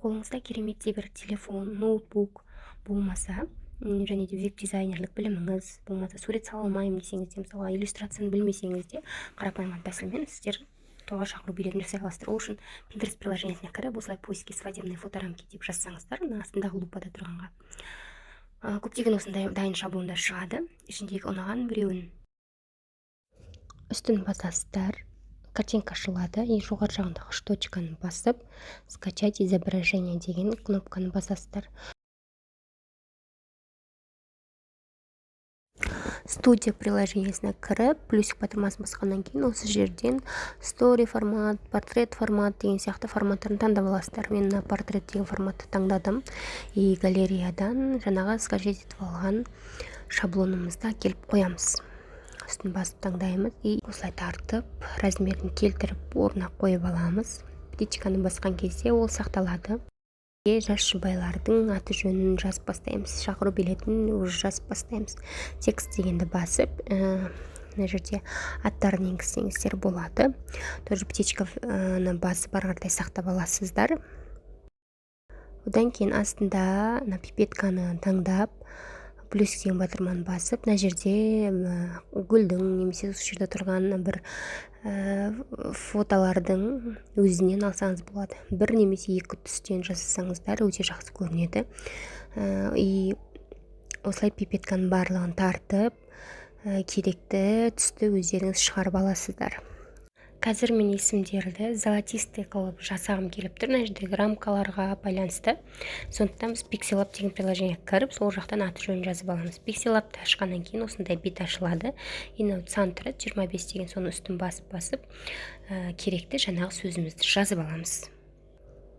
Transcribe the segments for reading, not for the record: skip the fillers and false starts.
Қолыңызда кереметтей бір телефон, ноутбук болмаса, және де веб-дизайнерлік біліміңіз болмаса, сурет сала алмаймын десеңіз де, мысалға иллюстрацияны білмесеңіз де, қарапайым тәсілмен сіздер тойға шақыру билетін жасай аласыздар. Ол үшін Pinterest приложениесіне кіріп, осылай поиски свадебные фоторамки деп жазсаңыздар, астындағы лупада тұрғанға көптеген осындай дайын шаблондар шығады. Ішіндегі ұнаған біреуін үстін басасыздар, картинка ашылады, и жоғары жағындағы үш точканы басып, скачать изображение деген кнопканы басасыздар. Студия приложениесіне кіріп, плюсик батырмасын басқаннан кейін осы жерден story формат, портрет формат деген сияқты форматтарын таңдап аласыздар. Мен портрет деген форматты таңдадым. И галереядан жаңағы скачать етіп алған шаблонымызды әкеліп қоямыз. Үстін басып таңдаймыз и осылай тартып, размерін келтіріп, орнына қойып аламыз. Птичканы басқан кезде ол сақталады. Жас жұбайлардың аты жөнін жазып бастаймыз. Шақыру билетін уже жазып бастаймыз. Текст дегенді басып, мына жерде аттарын енгізсеңіздер болады. Тоже птичканы басып ары қаратай сақтап аласыздар. Одан кейін астында пипетканы таңдап, плюс деген батырманы басып, мына жерде гүлдің немесе осы жерде тұрған бір фотолардың өзінен алсаңыз болады. Бір немесе екі түстен жасасаңыздар өте жақсы көрінеді. И осылай пипетканың барлығын тартып, керекті түсті өздеріңіз шығарып аласыздар. Қазір мен есімдерді золотистый қылып жасағым келіп тұр, мына жердегі рамкаларға байланысты. Сондықтан біз Pixel Lab деген приложениеге кіріп, сол жақтан аты жөнін жазып аламыз. Pixel Lab'ты ашқаннан кейін осындай бет ашылады. Инау центрі 25 деген соны үстін басып, керекті жаңағы сөзімізді жазып аламыз.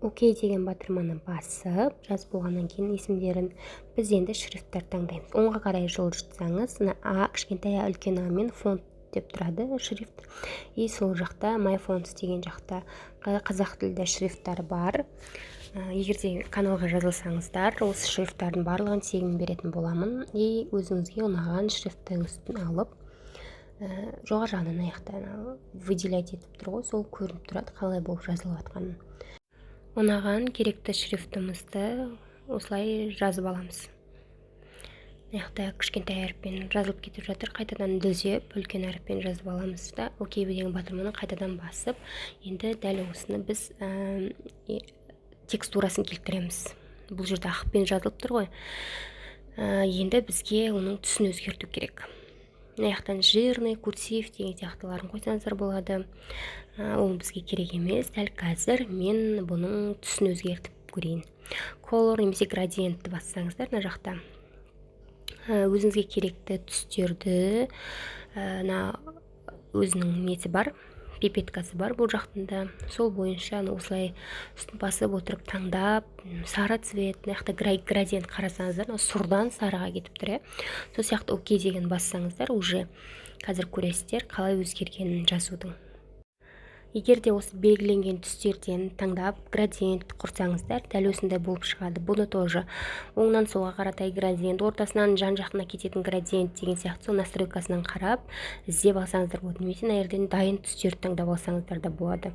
Окей деген батырманы басып, жазып болғаннан кейін есімдерін біз енді шрифттар таңдаймыз. Оңға қарай жылжытсаңыз, А кішкентай, үлкен А мен фонт деп тұрады шрифт. И сол жақта My Fonts деген жақта қазақ тілді шрифттар бар. Егерде каналға жазылсаңыздар, осы шрифттардың барлығын тегін беретін боламын. И өзіңізге ұнаған шрифттің үстін алып, жоғары жағынан аяқтан выделять етіп тұр ғой, сол көрініп тұрады, қалай болып жазылып жатқанын. Ұнаған керекті шрифтімізді осылай жазып аламыз. Аяқта кішкентай әріппен жазылып кетіп жатыр, қайтадан дүзеп, үлкен әріппен жазып аламыз да, окей деген батырманы қайтадан басып, енді дәл осыны біз текстурасын келтіреміз. Бұл жерде ақпен жазылып тұр ғой. Енді бізге оның түсін өзгерту керек. Аяқтан жирный, курсив деген сияқтыларын қойсаңыздар болады. Ол бізге керек емес. Дәл қазір мен бұның түсін өзгертіп көрейін. Color немесе градиентті бассаңыздар, мына жақта өзіңізге керекті түстерді өзінің несі бар, пипеткасы бар бұл жақтында. Сол бойынша осылай үстін басып отырып таңдап, сары цвет, мына градиент қарасаңыздар, сұрдан сарыға кетіп тұр. Сол сияқты окей деген бассаңыздар, уже қазір көресіздер қалай өзгергенін жазудың. Егер де осы белгіленген түстерден таңдап градиент құрсаңыздар, дәл осындай болып шығады. Бұны тоже оңнан солға қаратай градиент, ортасынан жан жақына кететін градиент деген сияқты сол настройкасынан қарап іздеп алсаңыздар болады. Немесе мына жерден дайын түстерді таңдап алсаңыздар да болады.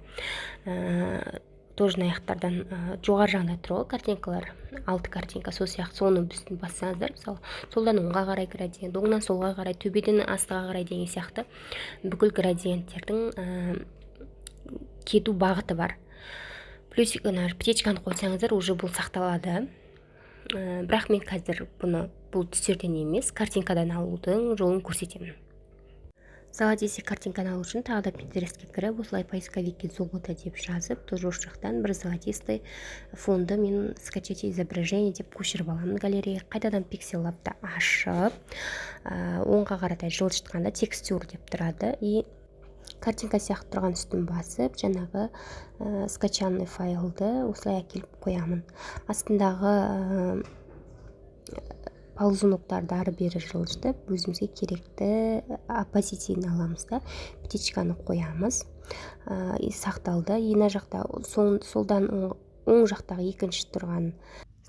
Тоже аяқтардан жоғары жағында тұр ғой картинкалар, 6 картинка, сол сияқты соны үстін бассаңыздар, мысалы, солдан оңға қарай градиент, оңнан солға қарай, төбеден астыға қарай деген сияқты бүкіл градиенттердің кету бағыты бар. Плюсик птичканы қойсаңыздар, уже бұл сақталады. Бірақ мен қазір бұл түстерден емес, картинкадан алудың жолын көрсетемін. Золотистый картинканы алу үшін тағы да Pinterestке кіріп, осылай поисковикке золото деп жазып, тоже осы жақтан бір золотистый фонды мен скачать изображение деп көшіріп аламын галерея. Қайтадан Pixel Lab'ты ашып, оңға қаратай жылжытқанда текстур деп тұрады. И картинка сияқты тұрған үстін басып, жаңағы скачанный файлды осылай әкеліп қоямын. Астындағы ползуноктарды ары бері жылжытып, өзімізге керекті оппозицияны аламыз да, птичканы қоямыз. Сақталды. Ена жақта солдан оң жақтағы екінші тұрған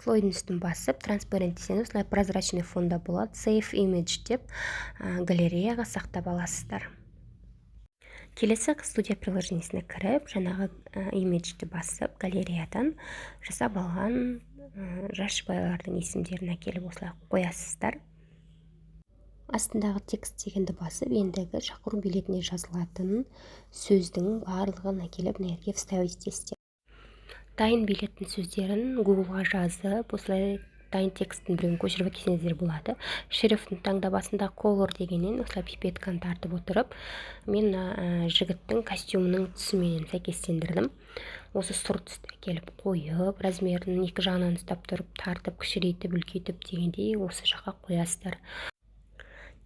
слойдың үстін басып, транспарент десеңіз, осылай прозрачный фонда болады. Save image деп галереяға сақтап аласыздар. Келесі студия приложениесіне кіріп, жаңағы имиджді басып, галереядан жасап алған жас жұбайлардың есімдерін әкеліп осылай қоясыздар. Астындағы текст дегенді басып, ендігі шақыру билетіне жазылатын сөздің барлығын әкеліп мына жерге вставить етесіздер. Дайын билеттің сөздерін Google-ға жазып, осылай дайын тексттің біреуін көшіріп әкелсеңіздер болады. Шрифтін таңдап басында color дегеннен осылай пипетканы тартып отырып, мен жігіттің костюмының түсіменен сәйкестендірдім. Осы сұр түсті әкеліп қойып, размерін екі жағынан ұстап тұрып, тартып, кішірейтіп, үлкейтіп дегендей осы жаққа қоясыздар.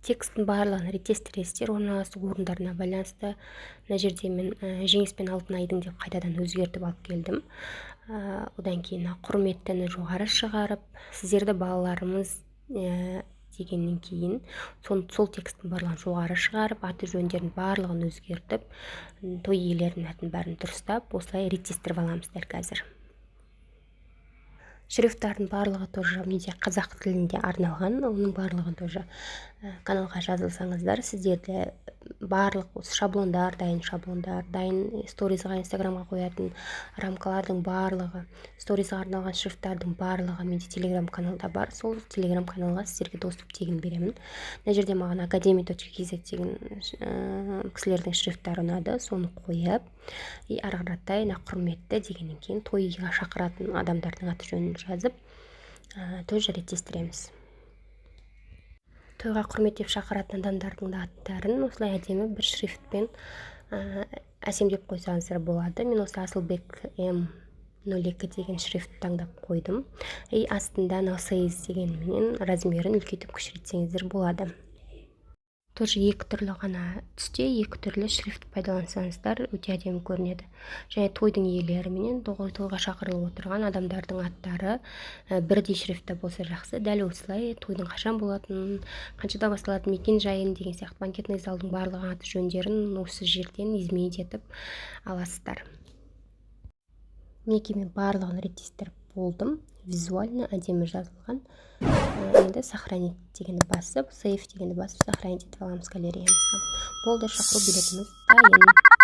Тексттің барлығын ретестіресіздер, орналасу орындарына байланысты. Мына жерде мен жеңіспен алтын айдың деп қайтадан өзгертіп алып келдім. Одан кейін құрметтіні жоғары шығарып, сіздерді балаларымыз дегеннен кейін сол тексттің барлығын жоғары шығарып, аты жөндерін барлығын өзгертіп, той иелерінің атын бәрін дұрыстап, осылай ретестіріп аламыз дәл қазір. Шрифттардың барлығы тоже менде қазақ тілінде арналған, оның барлығын тоже каналға жазылсаңыздар, сіздерде барлық осы шаблондар, дайын сторизға, инстаграмға қоятын рамкалардың барлығы, сторизға арналған шрифттардың барлығы менде телеграм каналда бар. Сол телеграм каналға сіздерге доступ тегін беремін. Мына жерде маған academy.kz деген кісілердің шрифттары ұнады, соны қойып, ары қаратай құрметті дегеннен кейін тойға шақыратын адамдардың аты жөнін жазып, тоже ретестіреміз. Тойға құрметтеп шақыратын адамдардың аттарын осылай әдемі бір шрифтпен әсемдеп қойсаңыздар болады. Мен осы Асылбек М02 деген шрифт таңдап қойдым. Астында size дегенмен размерін үлкейтіп кішірейтсеңіздер болады. Тоже екі түрлі ғана түсте, екі түрлі шрифт пайдалансаңыздар өте әдемі көрінеді. Және тойдың иелері менен тойға шақырылып отырған адамдардың аттары бірдей шрифтта болса жақсы. Дәл осылай тойдың қашан болатынын, қаншада басталатын мекен жайын деген сияқты банкетный залдың барлығы аты жөндерін осы жерден изменить етіп аласыздар. Мінекей мен барлығын ретестіріп болдым. Визуально әдемі жазылған. Енді сохранить дегенді басып, save дегенді басып, сохранить етіп аламыз галереямызға. Болды, шақыру билетіміз дайын.